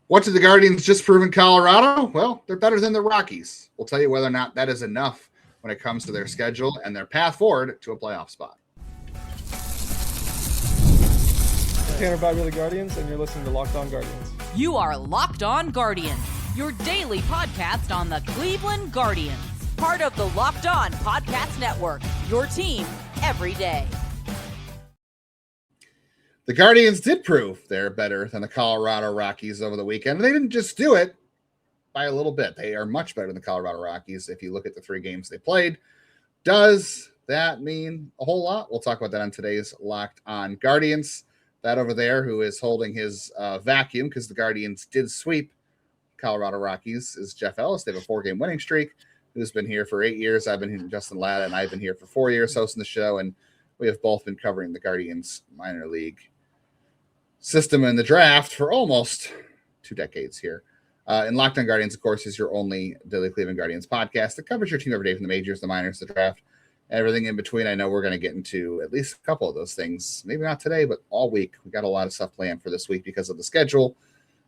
What did the Guardians just prove in Colorado? Well, they're better than the Rockies. We'll tell you whether or not that is enough when it comes to their schedule and their path forward to a playoff spot. Tanner Bobby the Guardians, and you're listening to Locked On Guardians. You are Locked On Guardians, your daily podcast on the Cleveland Guardians. Part of the Locked On Podcast Network, your team every day. The Guardians did prove they're better than the Colorado Rockies over the weekend. They didn't just do it by a little bit. They are much better than the Colorado Rockies if you look at the 3 games they played. Does that mean a whole lot? We'll talk about that on today's Locked On Guardians. That over there who is holding his vacuum because the Guardians did sweep Colorado Rockies is Jeff Ellis. They have a 4-game winning streak. Who's been here for 8 years. I've been here, Justin Lada, and I've been here for 4 years hosting the show, and we have both been covering the Guardians minor league system in the draft for almost 2 decades here. And Locked On Guardians, of course, is your only daily Cleveland Guardians podcast that covers your team every day from the majors, the minors, the draft, everything in between. I know we're going to get into at least a couple of those things. Maybe not today, but all week. We got a lot of stuff planned for this week because of the schedule.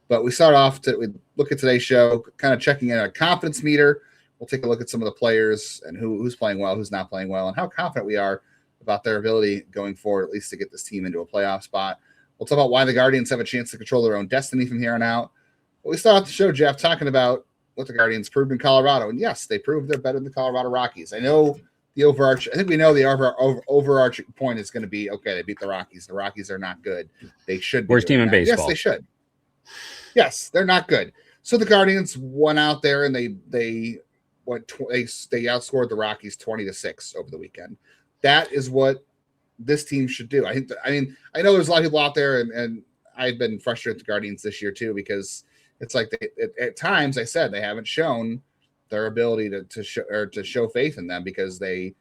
But we start off we look at today's show, kind of checking in a confidence meter. We'll take a look at some of the players and who's playing well, who's not playing well, and how confident we are about their ability going forward, at least to get this team into a playoff spot. We'll talk about why the Guardians have a chance to control their own destiny from here on out. But we start off the show, Jeff, talking about what the Guardians proved in Colorado. And yes, they proved they're better than the Colorado Rockies. I know I think we know the overarching point is going to be, okay, they beat the Rockies. The Rockies are not good. They should be. Worst team in baseball. Yes, they should. Yes, they're not good. So the Guardians went out there and they outscored the Rockies 20-6 over the weekend. That is what this team should do. I know there's a lot of people out there, and I've been frustrated with the Guardians this year too, because it's like at times I said they haven't shown their ability to show faith in them, because they,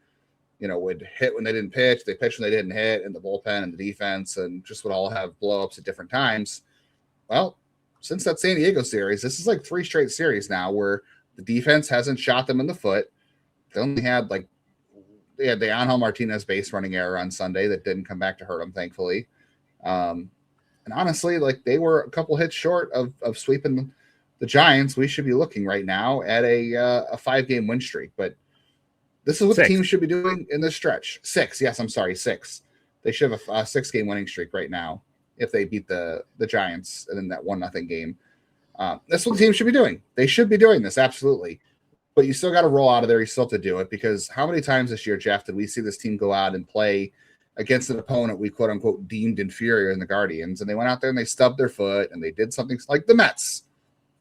would hit when they didn't pitch, they pitched when they didn't hit, and the bullpen and the defense and just would all have blowups at different times. Well, since that San Diego series, this is like 3 straight series now where the defense hasn't shot them in the foot. They only had they had the Angel Martinez base running error on Sunday that didn't come back to hurt them, thankfully. And honestly, they were a couple hits short of sweeping the Giants. We should be looking right now at a 5-game win streak. But this is what 6. the team should be doing in this stretch. 6. Yes, I'm sorry, 6. They should have a 6-game winning streak right now if they beat the Giants and in that 1-0 game. That's what the team should be doing. They should be doing this, absolutely. But you still got to roll out of there. You still have to do it, because how many times this year, Jeff, did we see this team go out and play against an opponent we quote unquote deemed inferior in the Guardians, and they went out there and they stubbed their foot and they did something like the Mets.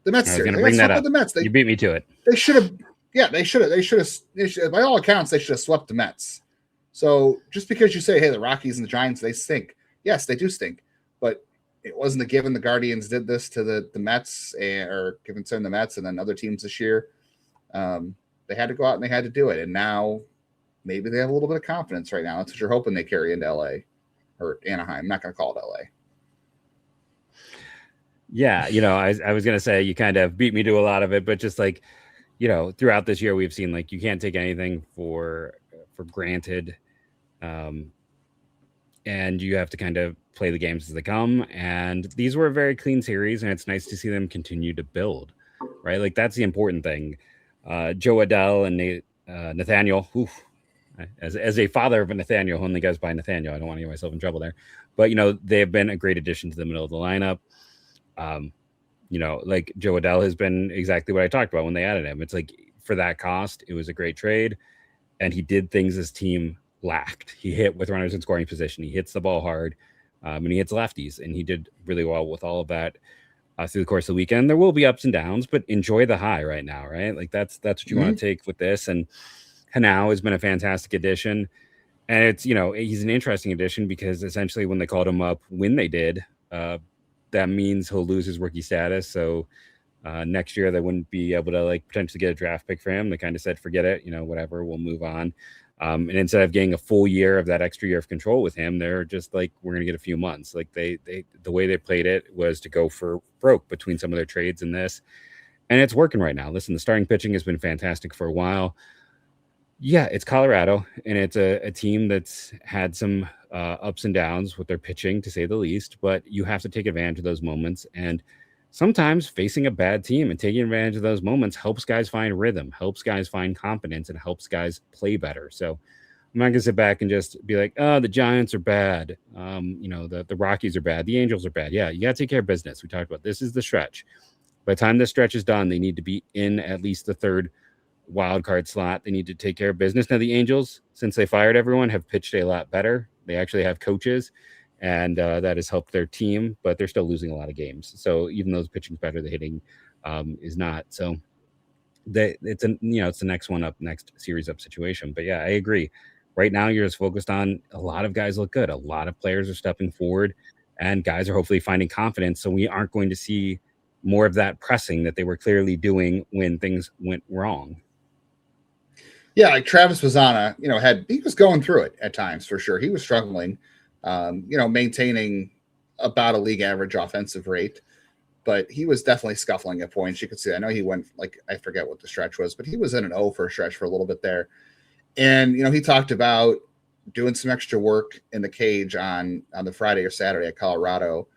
The Mets series. Going to bring that up. The Mets. You beat me to it. They should have. Yeah, they should have. By all accounts, they should have swept the Mets. So just because you say, hey, the Rockies and the Giants, they stink. Yes, they do stink. But it wasn't a given the Guardians did this to the Mets, or concern the Mets and then other teams this year. They had to go out and they had to do it. And now maybe they have a little bit of confidence right now. That's what you're hoping they carry into LA or Anaheim. I'm not going to call it LA. Yeah. I was going to say you kind of beat me to a lot of it, but just throughout this year, we've seen you can't take anything for granted. And you have to kind of play the games as they come. And these were a very clean series, and it's nice to see them continue to build, right? That's the important thing. Jo Adell and Nathaniel, as a father of a Nathaniel, who only goes by Nathaniel, I don't want to get myself in trouble there, but they have been a great addition to the middle of the lineup. Jo Adell has been exactly what I talked about when they added him. It's for that cost, it was a great trade, and he did things his team lacked. He hit with runners in scoring position. He hits the ball hard, and he hits lefties, and he did really well with all of that. Through the course of the weekend. There will be ups and downs, but enjoy the high right now, right? That's what you want to take with this. And Hanau has been a fantastic addition. And it's, he's an interesting addition because essentially when they called him up, when they did, that means he'll lose his rookie status. So next year they wouldn't be able to potentially get a draft pick for him. They kind of said, forget it, whatever, we'll move on. And instead of getting a full year of that extra year of control with him, they're just we're going to get a few months. The way they played it was to go for broke between some of their trades and this, and it's working right now. Listen, the starting pitching has been fantastic for a while. Yeah, it's Colorado, and it's a team that's had some ups and downs with their pitching, to say the least, but you have to take advantage of those moments. And sometimes facing a bad team and taking advantage of those moments helps guys find rhythm, helps guys find confidence, and helps guys play better. So I'm not going to sit back and just be like, oh, the Giants are bad. The Rockies are bad. The Angels are bad. Yeah, you got to take care of business. We talked about this is the stretch. By the time this stretch is done, they need to be in at least the third wild card slot. They need to take care of business. Now, the Angels, since they fired everyone, have pitched a lot better. They actually have coaches, and that has helped their team, but they're still losing a lot of games. So even though the pitching's better, the hitting is not. So it's the next one up, next series up situation. But yeah, I agree. Right now, you're just focused on a lot of guys look good. A lot of players are stepping forward, and guys are hopefully finding confidence. So we aren't going to see more of that pressing that they were clearly doing when things went wrong. Yeah, like Travis Bazzana, he was going through it at times for sure. He was struggling, maintaining about a league average offensive rate, but he was definitely scuffling at points. You could see, I know he went I forget what the stretch was, but he was in an O for a stretch for a little bit there. And, he talked about doing some extra work in the cage on the Friday or Saturday at Colorado.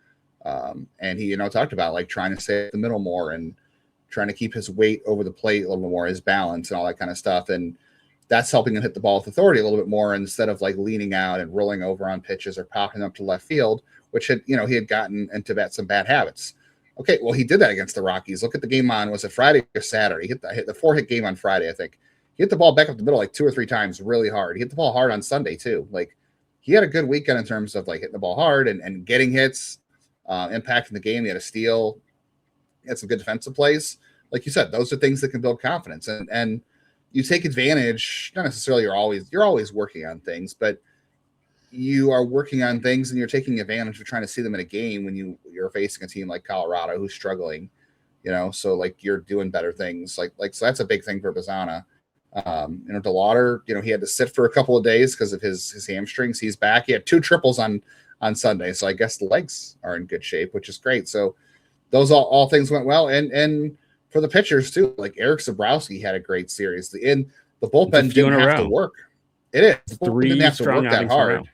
And he, talked about trying to stay at the middle more and trying to keep his weight over the plate a little bit more, his balance and all that kind of stuff. And that's helping him hit the ball with authority a little bit more instead of leaning out and rolling over on pitches or popping up to left field, which he had gotten into some bad habits. Okay, well, he did that against the Rockies. Look at the game on, was it Friday or Saturday? He hit the 4-hit game on Friday, I think. He hit the ball back up the middle 2 or 3 times really hard. He hit the ball hard on Sunday too. He had a good weekend in terms of hitting the ball hard and getting hits, impacting the game. He had a steal. He had some good defensive plays. Like you said, those are things that can build confidence. And you take advantage, not necessarily you're always working on things, but you are working on things and you're taking advantage of trying to see them in a game when you're facing a team like Colorado who's struggling, so you're doing better things. So that's a big thing for Bazzana. DeLauter, he had to sit for a couple of days because of his hamstrings. He's back. He had 2 triples on Sunday, so I guess the legs are in good shape, which is great. So those all things went well, and for the pitchers too, Eric Sabrowski had a great series. The bullpen didn't have to work. It is. The bullpen didn't have to work that hard.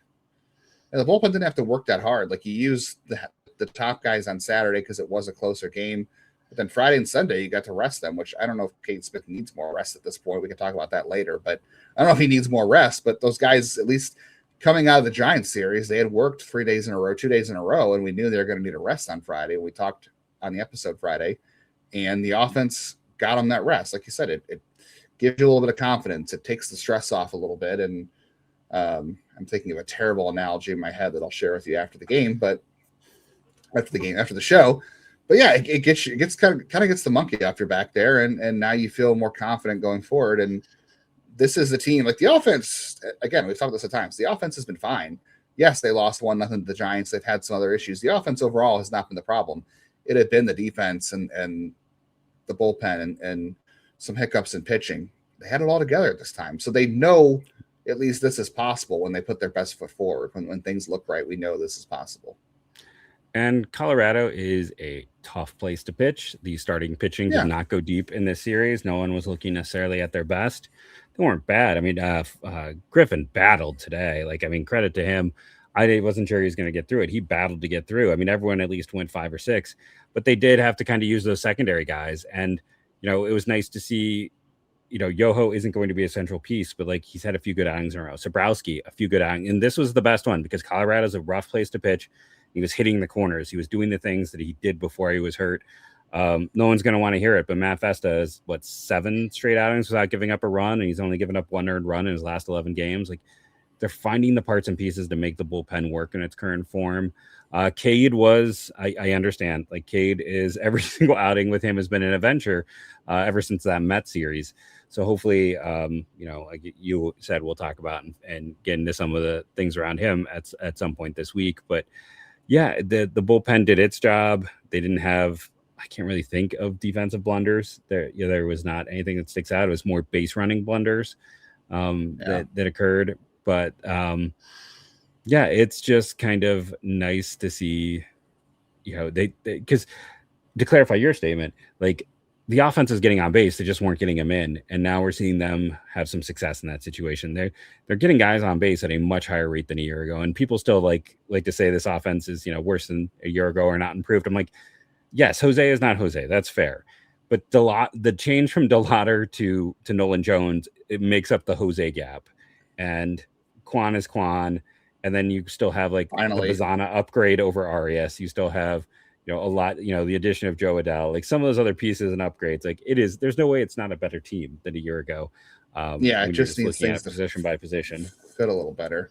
And the bullpen didn't have to work that hard. You used the top guys on Saturday because it was a closer game. But then Friday and Sunday, you got to rest them, which I don't know if Cade Smith needs more rest at this point. We can talk about that later. But I don't know if he needs more rest. But those guys, at least coming out of the Giants series, they had worked 3 days in a row, 2 days in a row, and we knew they were going to need a rest on Friday. We talked on the episode Friday, and the offense got them that rest. Like you said, it gives you a little bit of confidence. It takes the stress off a little bit. And I'm thinking of a terrible analogy in my head that I'll share with you after the game, but after the show. But yeah, it gets kind of gets the monkey off your back there, and now you feel more confident going forward. And this is the team. The offense, again, we've talked about this at times. The offense has been fine. Yes, they lost 1-0 to the Giants. They've had some other issues. The offense overall has not been the problem. It had been the defense and the bullpen and some hiccups in pitching. They had it all together at this time, so they know at least this is possible when they put their best foot forward. When things look right, we know this is possible. And Colorado is a tough place to pitch. The starting pitching did not go deep in this series. No one was looking necessarily at their best. They weren't bad. I mean, Griffin battled today. Credit to him. I wasn't sure he was going to get through it. He battled to get through. I mean, everyone at least went 5 or 6, but they did have to kind of use those secondary guys. And, it was nice to see, Yoho isn't going to be a central piece, but he's had a few good outings in a row. Sabrowski, a few good outings. And this was the best one because Colorado's a rough place to pitch. He was hitting the corners. He was doing the things that he did before he was hurt. No one's going to want to hear it, but Matt Festa is 7 straight outings without giving up a run, and he's only given up 1 earned run in his last 11 games. They're finding the parts and pieces to make the bullpen work in its current form. Cade was, I understand, Cade is every single outing with him has been an adventure ever since that Met series. So hopefully, like you said, we'll talk about and get into some of the things around him at some point this week. But yeah, the bullpen did its job. They didn't have, I can't really think of defensive blunders. There was not anything that sticks out. It was more base running blunders that occurred. But yeah, it's just kind of nice to see, they because to clarify your statement, the offense is getting on base. They just weren't getting them in. And now we're seeing them have some success in that situation. They're getting guys on base at a much higher rate than a year ago. And people still like to say this offense is, worse than a year ago or not improved. I'm like, yes, Jose is not Jose. That's fair. But the change from DeLauter to Nolan Jones, it makes up the Jose gap. And Quan is Quan. And then you still have like Finally. the Bazzana upgrade over Arias. You still have, a lot, the addition of Jo Adell, like some of those other pieces and upgrades. Like there's no way it's not a better team than a year ago. It just needs things to position by position. Fit a little better.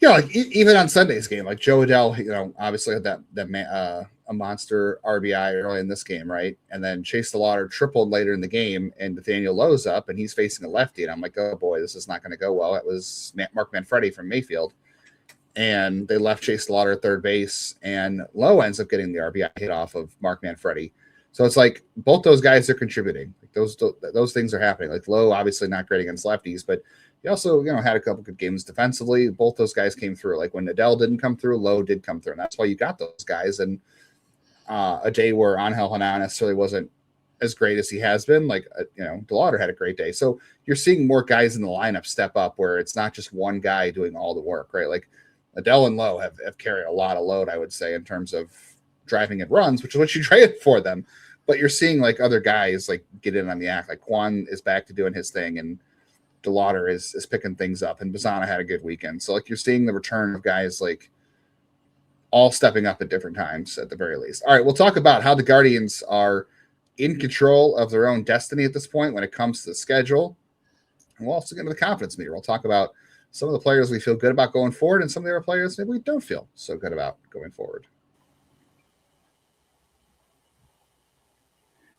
Yeah, like even on Sunday's game, like Jo Adell, obviously had a monster RBI early in this game, right? And then Chase DeLauter tripled later in the game, and Nathaniel Lowe's up, and he's facing a lefty, and I'm like, oh boy, this is not going to go well. It was Mark Manfredi from Mayfield, and they left Chase DeLauter at third base, and Lowe ends up getting the RBI hit off of Mark Manfredi. So it's like both those guys are contributing. Like those things are happening. Like Lowe, obviously not great against lefties, but he also, had a couple good games defensively. Both those guys came through. Like when Adell didn't come through, Lowe did come through, and that's why you got those guys. And a day where Angel Hernandez necessarily wasn't as great as he has been, like DeLauter had a great day. So you're seeing more guys in the lineup step up, where it's not just one guy doing all the work, right? Like Adell and Lowe have carried a lot of load, I would say, in terms of driving in runs, which is what you traded for them. But you're seeing like other guys like get in on the act. Like Quan is back to doing his thing, and DeLauter is picking things up, and Bazzana had a good weekend. So like you're seeing the return of guys like all stepping up at different times at the very least. All right, we'll talk about how the Guardians are in control of their own destiny at this point when it comes to the schedule. And we'll also get into the confidence meter. We'll talk about some of the players we feel good about going forward and some of the other players that we don't feel so good about going forward.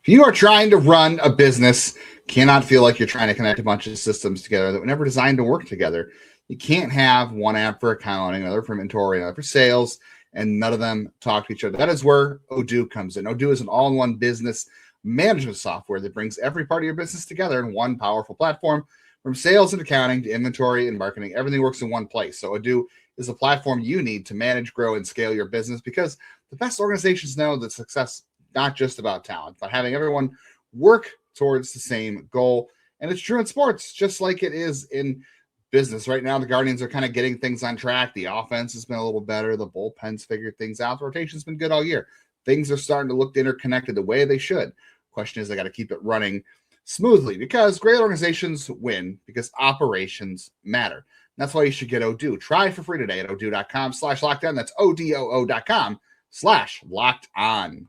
If you are trying to run a business, cannot feel like you're trying to connect a bunch of systems together that were never designed to work together. You can't have one app for accounting, another for inventory, another for sales, and none of them talk to each other. That is where Odoo comes in. Odoo is an all-in-one business management software that brings every part of your business together in one powerful platform. From sales and accounting to inventory and marketing, everything works in one place. So Odoo is a platform you need to manage, grow, and scale your business, because the best organizations know that success not just about talent, but having everyone work towards the same goal. And it's true in sports, just like it is in business. Right now, the Guardians are kind of getting things on track. The offense has been a little better. The bullpen's figured things out. The rotation's been good all year. Things are starting to look interconnected the way they should. Question is, they got to keep it running smoothly, because great organizations win because operations matter. And that's why you should get Odoo. Try it for free today at odoo.com/lockedon. That's odoo.com/lockedon.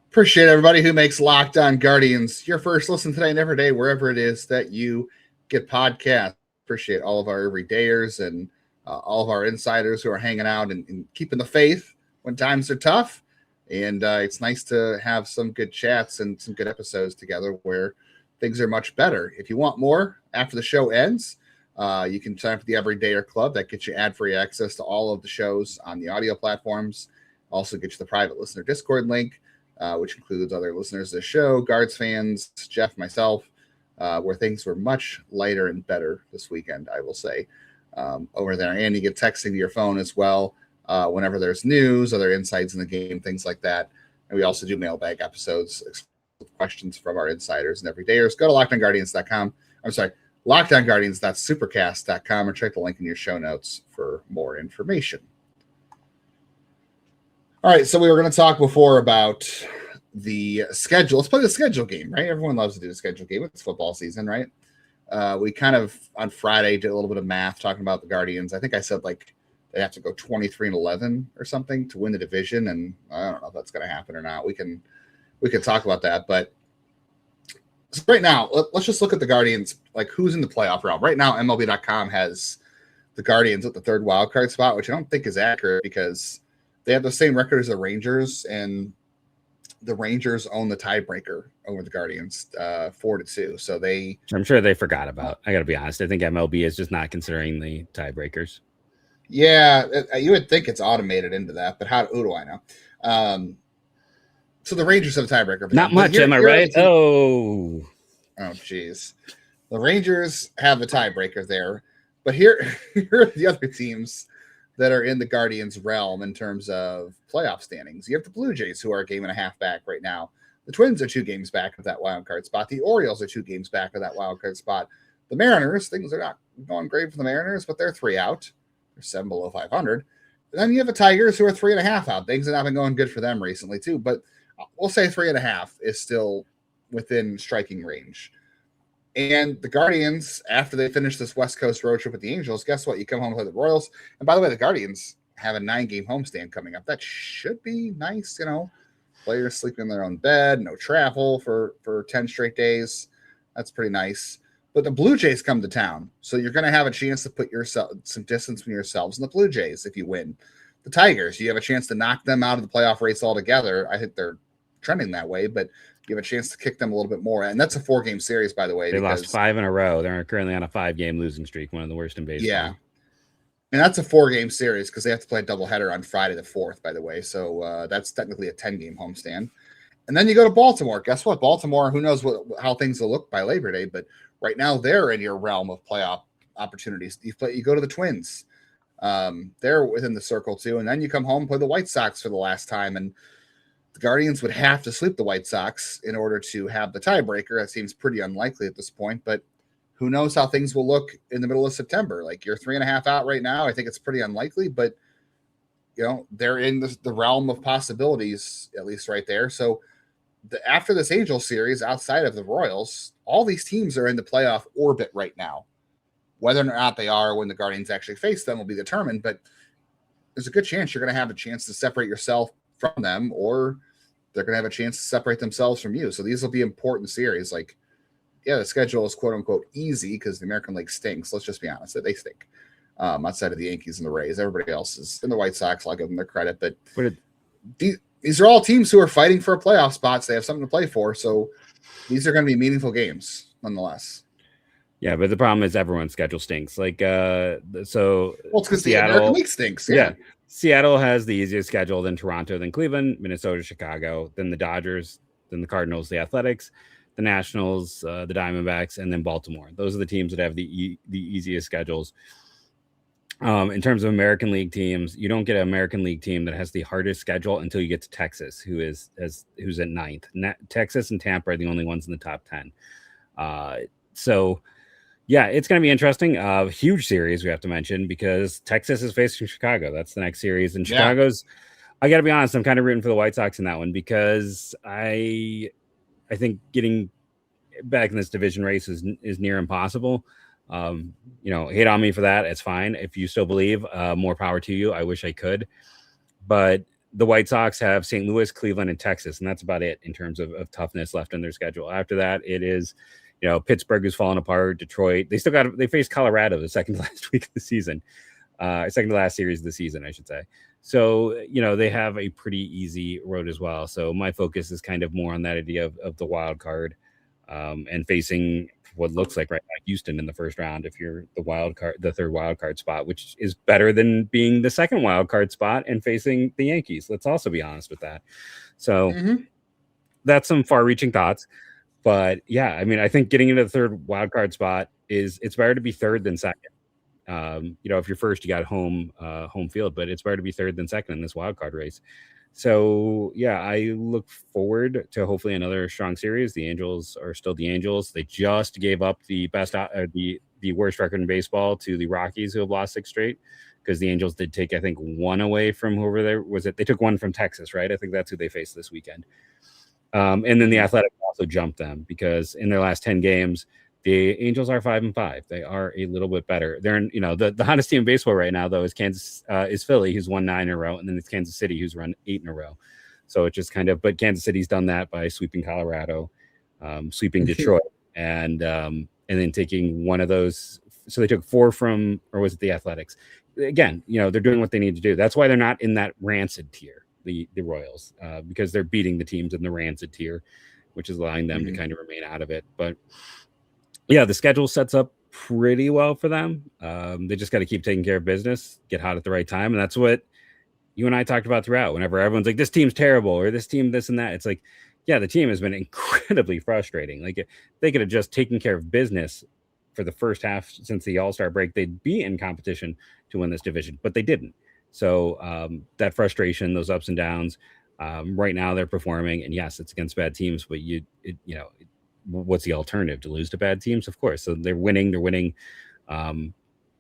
Appreciate everybody who makes Locked On Guardians your first listen today and every day, wherever it is that you get podcasts. Appreciate all of our everydayers and all of our insiders who are hanging out and keeping the faith when times are tough. And it's nice to have some good chats and some good episodes together where things are much better. If you want more after the show ends, you can sign up for the Everydayer Club. That gets you ad-free access to all of the shows on the audio platforms. Also gets you the private listener Discord link, which includes other listeners to the show, Guards fans, Jeff, myself, where things were much lighter and better this weekend, I will say, over there. And you get texting to your phone as well whenever there's news, other insights in the game, things like that. And we also do mailbag episodes, questions from our insiders and everydayers. Go to LockedOnGuardians.com. I'm sorry, LockedOnGuardians.supercast.com, or check the link in your show notes for more information. All right, so we were going to talk before about the schedule. Let's play the schedule game, right? Everyone loves to do the schedule game. It's football season, right? We kind of, on Friday, did a little bit of math talking about the Guardians. I think I said, like, they have to go 23-11 or something to win the division, and I don't know if that's going to happen or not. We can talk about that, but so right now, let's just look at the Guardians, like who's in the playoff realm. Right now, MLB.com has the Guardians at the third wild card spot, which I don't think is accurate because they have the same record as the Rangers, and the Rangers own the tiebreaker over the Guardians, 4-2. So I'm sure they forgot about. I got to be honest. I think MLB is just not considering the tiebreakers. Yeah, you would think it's automated into that, but who do I know? So the Rangers have a tiebreaker. Not much, am I right? Oh, geez. The Rangers have a tiebreaker there, but here are the other teams that are in the Guardians realm in terms of playoff standings. You have the Blue Jays, who are a game and a half back right now. The Twins are 2 games back of that wild card spot. The Orioles are 2 games back of that wild card spot. The Mariners, things are not going great for the Mariners, but they're 3 out. They're 7 below 500. And then you have the Tigers, who are 3.5 out. Things have not been going good for them recently, too. But we'll say 3.5 is still within striking range. And the Guardians, after they finish this West Coast road trip with the Angels, guess what? You come home and play the Royals. And by the way, the Guardians have a 9-game homestand coming up. That should be nice, you know. Players sleeping in their own bed, no travel for 10 straight days. That's pretty nice. But the Blue Jays come to town, so you're going to have a chance to put yourself some distance from yourselves and the Blue Jays if you win. The Tigers, you have a chance to knock them out of the playoff race altogether. I think they're trending that way, but you have a chance to kick them a little bit more. And that's a 4-game series, by the way. They lost 5 in a row. They're currently on a 5-game losing streak, one of the worst in baseball. Yeah. And that's a 4-game series because they have to play a doubleheader on Friday the 4th, by the way. So that's technically a 10-game homestand. And then you go to Baltimore. Guess what? Baltimore, who knows how things will look by Labor Day, but right now they're in your realm of playoff opportunities. You go to the Twins. They're within the circle too. And then you come home and play the White Sox for the last time. And the Guardians would have to sweep the White Sox in order to have the tiebreaker. That seems pretty unlikely at this point, but who knows how things will look in the middle of September. Like you're 3.5 out right now. I think it's pretty unlikely, but you know, they're in the realm of possibilities, at least right there. So after this Angel series, outside of the Royals, all these teams are in the playoff orbit right now. Whether or not they are when the Guardians actually face them will be determined, but there's a good chance you're going to have a chance to separate yourself from them, or they're going to have a chance to separate themselves from you. So these will be important series. Like, yeah, the schedule is quote unquote easy because the American League stinks. Let's just be honest, they stink. Outside of the Yankees and the Rays, everybody else is in the White Sox. I'll give them their credit, but these are all teams who are fighting for a playoff spot. So they have something to play for. So these are going to be meaningful games, nonetheless. Yeah, but the problem is everyone's schedule stinks. Like, so it's because the American League stinks. Yeah. Seattle has the easiest schedule than Toronto, then Cleveland, Minnesota, Chicago, then the Dodgers, then the Cardinals, the Athletics, the Nationals, the Diamondbacks, and then Baltimore. Those are the teams that have the easiest schedules. In terms of American League teams, you don't get an American League team that has the hardest schedule until you get to Texas, who's at 9th. Texas and Tampa are the only ones in the top 10. So, yeah, it's going to be interesting. Huge series we have to mention because Texas is facing Chicago. That's the next series, and Chicago's. I got to be honest, I'm kind of rooting for the White Sox in that one because I think getting back in this division race is near impossible. Hate on me for that. It's fine. If you still believe, more power to you. I wish I could, but the White Sox have St. Louis, Cleveland, and Texas, and that's about it in terms of toughness left in their schedule. After that, it is, Pittsburgh is falling apart. Detroit, they face Colorado the second to last week of the season, second to last series of the season, I should say. So, they have a pretty easy road as well. So my focus is kind of more on that idea of the wild card, and facing what looks like right now Houston in the first round if you're the third wild card spot, which is better than being the second wild card spot and facing the Yankees. Let's also be honest with that. So that's some far-reaching thoughts, but yeah, I mean, I think getting into the third wild card spot it's better to be third than second. If you're first, you got home field, but it's better to be third than second in this wild card race. So, yeah, I look forward to hopefully another strong series. The Angels are still the Angels. They just gave up the worst record in baseball to the Rockies, who have lost 6 straight, because the Angels did take, I think, 1 away from whoever there was. They took 1 from Texas, right? I think that's who they faced this weekend. And then the Athletics also jumped them because in their last 10 games, the Angels are 5-5. They are a little bit better. They're in, the hottest team in baseball right now, though, is Philly, who's won 9 in a row, and then it's Kansas City, who's run 8 in a row. So it just but Kansas City's done that by sweeping Colorado, sweeping Detroit, and then taking one of those. So they took 4 from, or was it the Athletics? Again, they're doing what they need to do. That's why they're not in that rancid tier, the Royals, because they're beating the teams in the rancid tier, which is allowing them to kind of remain out of it. But yeah, the schedule sets up pretty well for them. They just got to keep taking care of business, get hot at the right time. And that's what you and I talked about throughout. Whenever everyone's like, this team's terrible, or this team, this and that, it's like, yeah, the team has been incredibly frustrating. Like, they could have just taken care of business for the first half since the All-Star break. They'd be in competition to win this division, but they didn't. So that frustration, those ups and downs, right now they're performing. And yes, it's against bad teams, but what's the alternative? To lose to bad teams? Of course. So they're winning.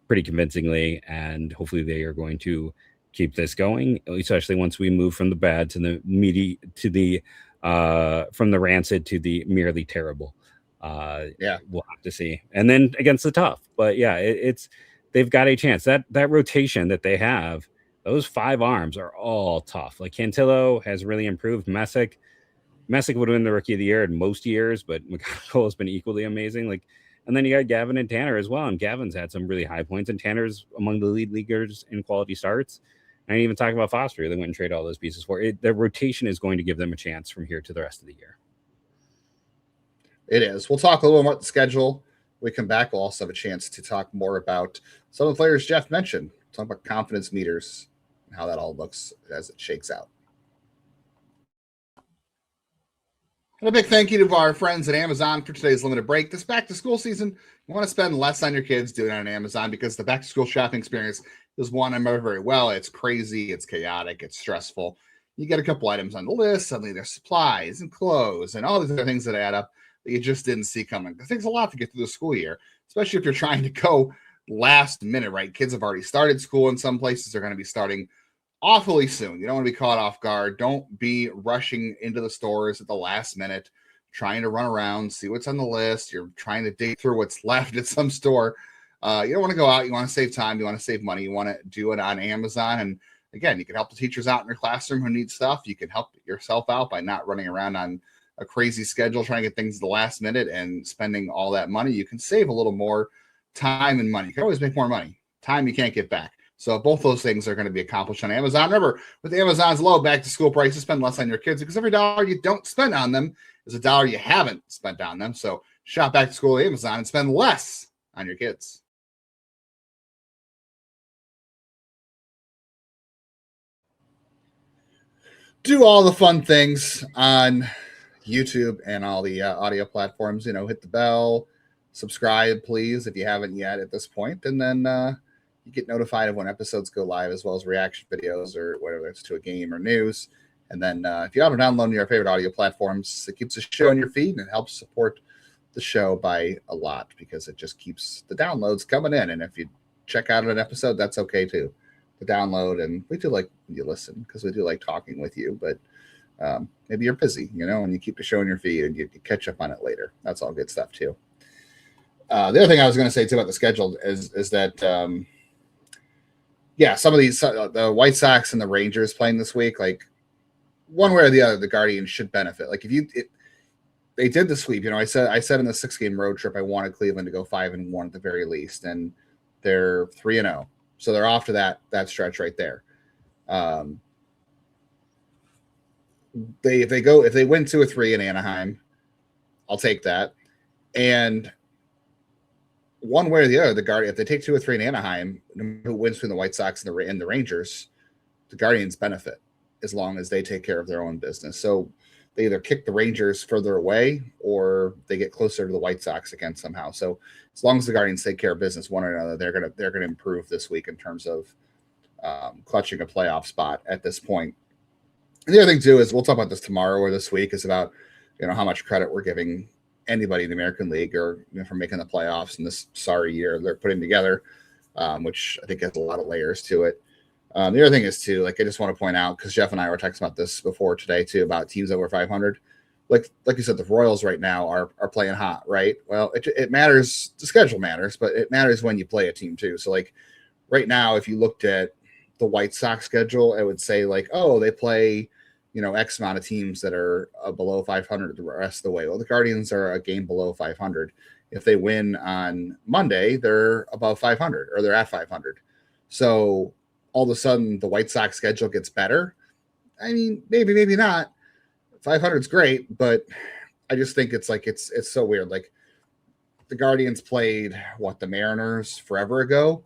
pretty convincingly, and hopefully they are going to keep this going, especially once we move from the bad to the meaty to the from the rancid to the merely terrible. We'll have to see. And then against the tough, but they've got a chance. That rotation that they have, those 5 arms are all tough. Like Cantillo has really improved. Messick would win the Rookie of the Year in most years, but McConnell has been equally amazing. Like, and then you got Gavin and Tanner as well. And Gavin's had some really high points, and Tanner's among the lead leaguers in quality starts. And I didn't even talk about Foster. They went and traded all those pieces for it. The rotation is going to give them a chance from here to the rest of the year. It is. We'll talk a little more about the schedule. When we come back, we'll also have a chance to talk more about some of the players Jeff mentioned. Talk about confidence meters and how that all looks as it shakes out. And a big thank you to our friends at Amazon for today's limited break. This back-to-school season, you want to spend less on your kids doing it on Amazon because the back-to-school shopping experience is one I remember very well. It's crazy, it's chaotic, it's stressful. You get a couple items on the list, suddenly there's supplies and clothes and all these other things that add up that you just didn't see coming. It takes a lot to get through the school year, especially if you're trying to go last minute, right? Kids have already started school in some places. They're going to be starting awfully soon. You don't want to be caught off guard. Don't be rushing into the stores at the last minute, trying to run around, see what's on the list. You're trying to dig through what's left at some store. You don't want to go out. You want to save time. You want to save money. You want to do it on Amazon. And again, you can help the teachers out in your classroom who need stuff. You can help yourself out by not running around on a crazy schedule, trying to get things at the last minute and spending all that money. You can save a little more time and money. You can always make more money. Time you can't get back. So both those things are going to be accomplished on Amazon. Remember, with Amazon's low back-to-school prices, spend less on your kids because every dollar you don't spend on them is a dollar you haven't spent on them. So shop back-to-school at Amazon and spend less on your kids. Do all the fun things on YouTube and all the audio platforms. Hit the bell, subscribe, please, if you haven't yet at this point, and then you get notified of when episodes go live, as well as reaction videos or whatever it's to a game or news. And then if you auto download your favorite audio platforms, it keeps the show in your feed and it helps support the show by a lot because it just keeps the downloads coming in. And if you check out an episode, that's okay too. The download, and we do like when you listen because we do like talking with you, but maybe you're busy, and you keep the show in your feed and you catch up on it later. That's all good stuff too. The other thing I was going to say too about the schedule is that some of these the White Sox and the Rangers playing this week, like one way or the other, the Guardians should benefit. Like they did the sweep. I said in the 6-game road trip I wanted Cleveland to go 5-1 at the very least, and they're 3-0. So they're off to that stretch right there. If they win 2 or 3 in Anaheim, I'll take that. And one way or the other, the Guardians, if they take 2 or 3 in Anaheim, who wins between the White Sox and the Rangers, the Guardians benefit as long as they take care of their own business. So they either kick the Rangers further away or they get closer to the White Sox again somehow. So as long as the Guardians take care of business one or another, they're gonna improve this week in terms of clutching a playoff spot at this point. And the other thing too is we'll talk about this tomorrow or this week is about how much credit we're giving anybody in the American League or for making the playoffs in this sorry year they're putting together, which I think has a lot of layers to it. The other thing is too, like I just want to point out because Jeff and I were talking about this before today too about teams over 500. Like you said, the Royals right now are playing hot, right? Well, it matters. The schedule matters, but it matters when you play a team too. So like right now, if you looked at the White Sox schedule, I would say like, oh, they play X amount of teams that are below 500 the rest of the way. Well, the Guardians are a game below 500. If they win on Monday, they're above 500 or they're at 500. So all of a sudden the White Sox schedule gets better. I mean, maybe not. 500 is great, but I just think it's so weird. Like the Guardians played the Mariners forever ago,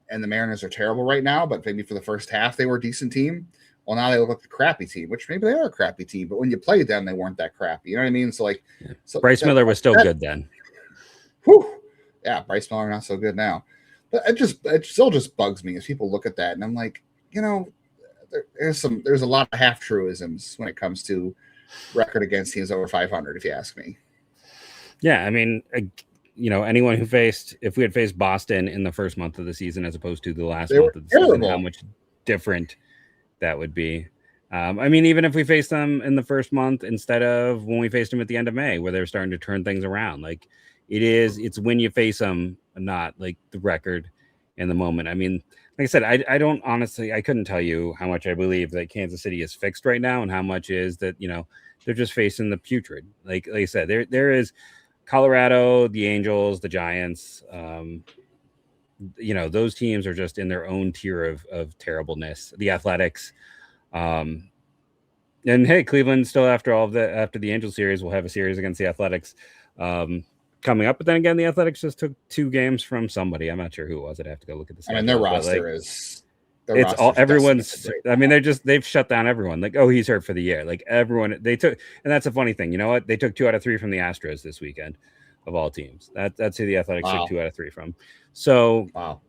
and the Mariners are terrible right now, but maybe for the first half they were a decent team. Well, now they look like a crappy team, which maybe they are a crappy team, but when you played them, they weren't that crappy. You know what I mean? So Bryce Miller was still good then. Whew, yeah, Bryce Miller not so good now. But it still just bugs me as people look at that, and I'm like, there's a lot of half truisms when it comes to record against teams over 500, if you ask me. Yeah, I mean, anyone who if we had faced Boston in the first month of the season as opposed to the last They month were of the season, terrible. how much different that would be. Even if we faced them in the first month instead of when we faced them at the end of May, where they're starting to turn things around, like it's when you face them, not like the record in the moment. I mean, like I said, I don't honestly, I couldn't tell you how much I believe that Kansas City is fixed right now and how much is that, they're just facing the putrid. Like I said, there is Colorado, the Angels, the Giants, those teams are just in their own tier of terribleness. The Athletics, and hey, Cleveland still after the Angels series will have a series against the Athletics coming up. But then again, the Athletics just took 2 games from somebody. I'm not sure who it was. I'd have to go look at the schedule. Their roster is. It's all everyone's. They've shut down everyone. Like, oh, he's hurt for the year. Like everyone they took, and that's a funny thing. You know what? They took 2 out of 3 from the Astros this weekend, of all teams. That's who the Athletics took 2 out of 3 from. So wow.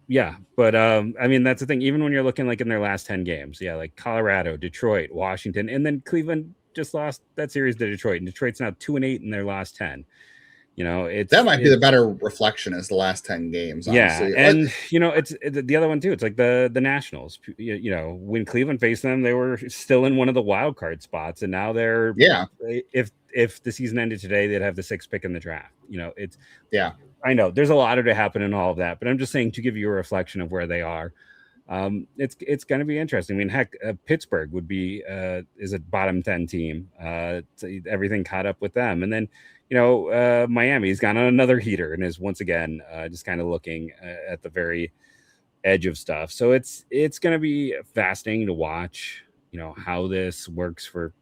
Yeah, but that's the thing. Even when you're looking like in their last 10 games, like Colorado, Detroit, Washington, and then Cleveland just lost that series to Detroit, and Detroit's now 2-8 in their last 10. That might be the better reflection as the last 10 games. Honestly. Yeah, and it's the other one too. It's like the Nationals. When Cleveland faced them, they were still in one of the wild card spots, and now they're If the season ended today, they'd have the 6th pick in the draft. I know there's a lot to happen in all of that, but I'm just saying to give you a reflection of where they are. It's going to be interesting. I mean, heck, Pittsburgh would be is a bottom 10 team. Everything caught up with them, and then Miami's gone on another heater and is once again just kind of looking at the very edge of stuff. So it's going to be fascinating to watch. How this works for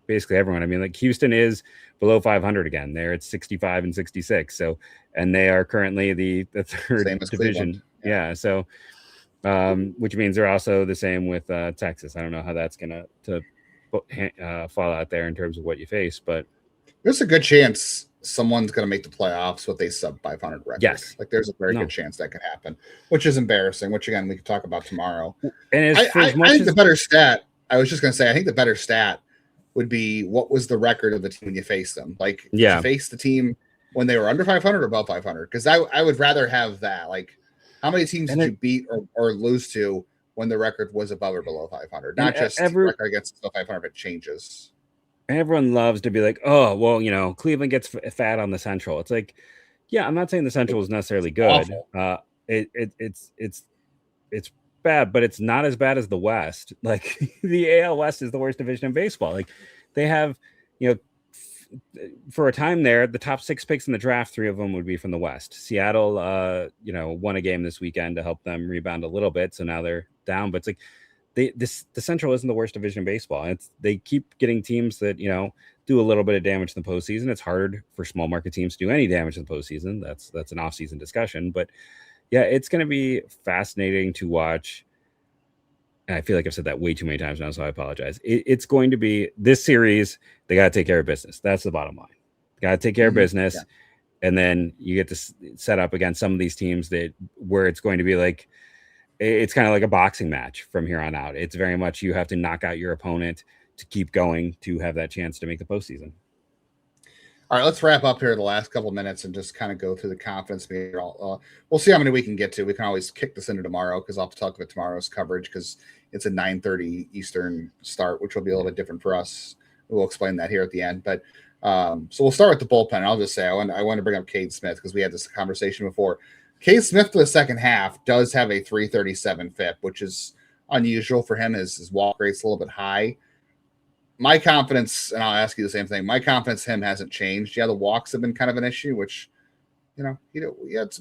basically everyone. I mean, like Houston is below 500 again. They're at 65 and 66. So, and they are currently the 3rd division. Yeah. So, which means they're also the same with Texas. I don't know how that's going to fall out there in terms of what you face, but there's a good chance someone's going to make the playoffs with a sub 500 record. Yes. Like there's a very good chance that could happen, which is embarrassing, which again, we can talk about tomorrow. And I think the better stat, I was just going to say, I think the better stat would be what was the record of the team when you faced them? Like, you face the team when they were under 500 or above 500? Because I would rather have that. Like, how many teams did you beat or lose to when the record was above or below 500? Not just record against 500, but changes. Everyone loves to be like, oh, well, Cleveland gets fat on the Central. It's like, yeah, I'm not saying the Central is necessarily good. It's bad, but it's not as bad as the West. Like the AL West is the worst division in baseball. Like they have, for a time there, the top 6 picks in the draft, 3 of them would be from the West. Seattle, won a game this weekend to help them rebound a little bit. So now they're down, but it's like the Central isn't the worst division in baseball. They keep getting teams that, do a little bit of damage in the postseason. It's hard for small market teams to do any damage in the postseason. That's an off-season discussion, but yeah, it's going to be fascinating to watch. And I feel like I've said that way too many times now, so I apologize. It's going to be this series. They got to take care of business. That's the bottom line. Got to take care of business. Yeah. And then you get to set up against some of these teams where it's going to be like, it's kind of like a boxing match from here on out. It's very much, you have to knock out your opponent to keep going to have that chance to make the postseason. All right, let's wrap up here the last couple minutes and just kind of go through the confidence meter. We'll see how many we can get to. We can always kick this into tomorrow because I'll have to talk about tomorrow's coverage because it's a 9:30 Eastern start, which will be a little bit different for us. We'll explain that here at the end. But so we'll start with the bullpen. I'll just say I want to bring up Cade Smith because we had this conversation before. Cade Smith for the second half does have a 337 FIP, which is unusual for him. His walk rate's a little bit high. My confidence, and I'll ask you the same thing, my confidence in him hasn't changed. Yeah, the walks have been kind of an issue, which, we had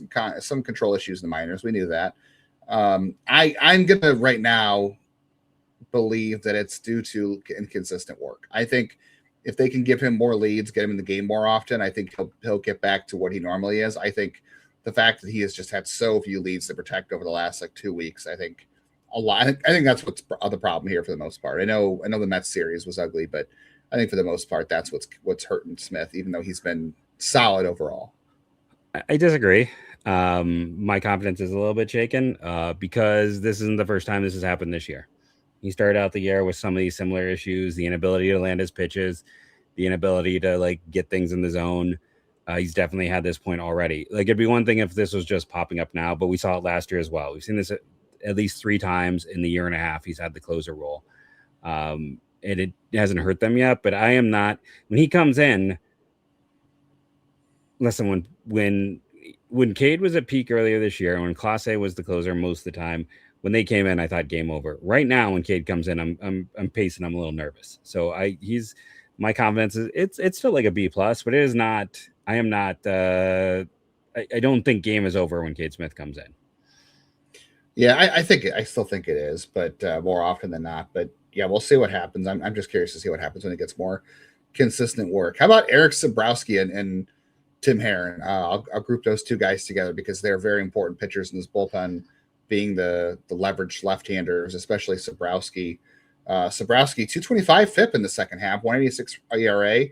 some control issues in the minors. We knew that. I'm going to right now believe that it's due to inconsistent work. I think if they can give him more leads, get him in the game more often, I think he'll get back to what he normally is. I think the fact that he has just had so few leads to protect over the last 2 weeks, I think a lot. I think that's what's the problem here for the most part. I know the Mets series was ugly, but I think for the most part, that's what's hurting Smith, even though he's been solid overall. I disagree. My confidence is a little bit shaken because this isn't the first time this has happened this year. He started out the year with some of these similar issues, the inability to land his pitches, the inability to get things in the zone. He's definitely had this point already. Like, it'd be one thing if this was just popping up now, but we saw it last year as well. We've seen this at least 3 times in the year and a half he's had the closer role. And it hasn't hurt them yet, but I am not, when he comes in, listen, when Cade was at peak earlier this year, and when Clase was the closer most of the time, when they came in, I thought game over. Right now, when Cade comes in, I'm pacing, I'm a little nervous. So my confidence is it's still like a B+, but it is not. I am not. I don't think game is over when Cade Smith comes in. Yeah, I still think it is, but more often than not. But yeah, we'll see what happens. I'm just curious to see what happens when it gets more consistent work. How about Eric Sabrowski and Tim Herrin? I'll group those two guys together because they're very important pitchers in this bullpen, being the leveraged left-handers, especially Sabrowski. Sabrowski, 225 FIP in the second half, 186 ERA.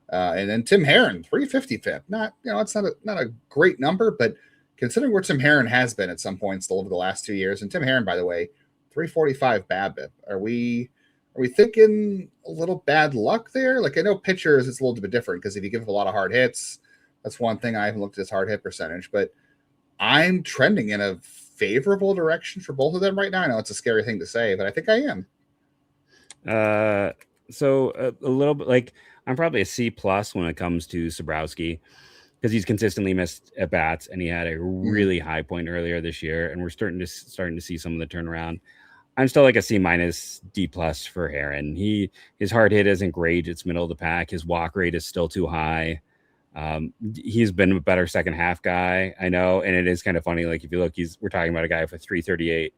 And then Tim Herrin, 350 FIP. Not, it's not a great number, but considering where Tim Herrin has been at some points over the last 2 years, and Tim Herrin, by the way, 345 BABIP. Are we thinking a little bad luck there? Like, I know pitchers, it's a little bit different because if you give up a lot of hard hits, that's one thing. I haven't looked at his hard hit percentage, but I'm trending in a favorable direction for both of them right now. I know it's a scary thing to say, but I think I am. So a little bit, like, I'm probably a C+ when it comes to Sabrowski because he's consistently missed at bats, and he had a really high point earlier this year, and we're starting to see some of the turnaround. I'm still like a C- D+ for Herrin. His hard hit isn't great; it's middle of the pack. His walk rate is still too high. He's been a better second half guy, I know, and it is kind of funny. Like, if you look, we're talking about a guy with 3.38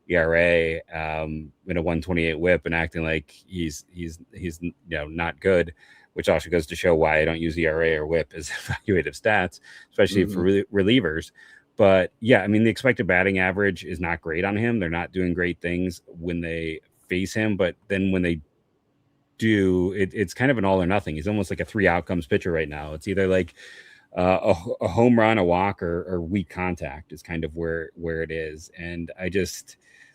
ERA, in a 128 WHIP, and acting like he's not good, which also goes to show why I don't use ERA or WHIP as evaluative stats, especially for relievers. But yeah, I mean, the expected batting average is not great on him. They're not doing great things when they face him, but then when they do, it's kind of an all or nothing. He's almost like a 3 outcomes pitcher right now. It's either like a home run, a walk, or weak contact is kind of where it is. And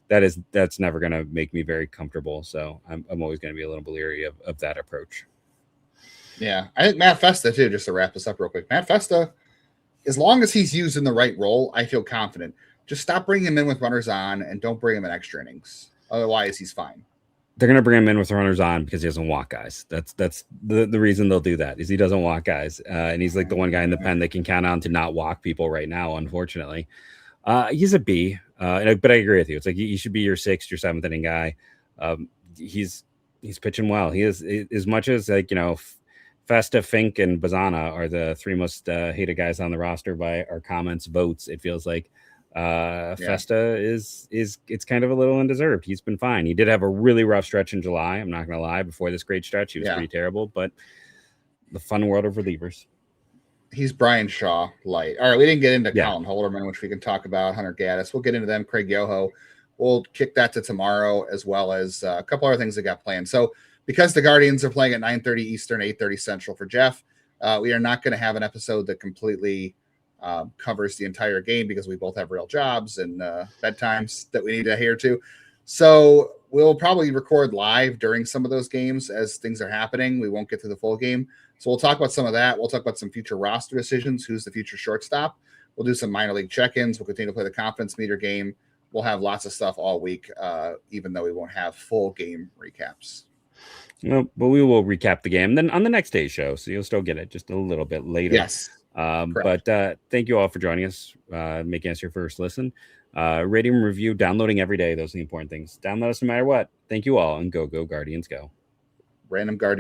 that's never going to make me very comfortable. So I'm always going to be a little leery of that approach. Yeah, I think Matt Festa too, just to wrap this up real quick. Matt Festa, as long as he's used in the right role, I feel confident. Just stop bringing him in with runners on and don't bring him in extra innings. Otherwise, he's fine. They're going to bring him in with runners on because he doesn't walk guys. That's the reason they'll do that, is he doesn't walk guys. And he's like the one guy in the pen they can count on to not walk people right now, unfortunately. He's a B, but I agree with you. It's like he should be your 6th or 7th inning guy. He's pitching well. He is, as much as, like, Festa, Fink, and Bazzana are the 3 most hated guys on the roster by our comments, votes. It feels like Festa is it's kind of a little undeserved. He's been fine. He did have a really rough stretch in July. I'm not going to lie. Before this great stretch, he was pretty terrible. But the fun world of relievers. He's Brian Shaw light. All right, we didn't get into Colin Holderman, which we can talk about. Hunter Gaddis. We'll get into them. Craig Yoho. We'll kick that to tomorrow, as well as a couple other things that got planned. So, because the Guardians are playing at 9:30 Eastern, 8:30 Central for Jeff, we are not going to have an episode that completely covers the entire game because we both have real jobs and bedtimes that we need to adhere to. So we'll probably record live during some of those games as things are happening. We won't get to the full game. So we'll talk about some of that. We'll talk about some future roster decisions. Who's the future shortstop? We'll do some minor league check-ins. We'll continue to play the confidence meter game. We'll have lots of stuff all week, even though we won't have full game recaps. Well, but we will recap the game then on the next day's show, so you'll still get it just a little bit later. Yes. But thank you all for joining us, making us your first listen. Rating and review, downloading every day. Those are the important things. Download us no matter what. Thank you all, and go Guardians, go. Random Guardian.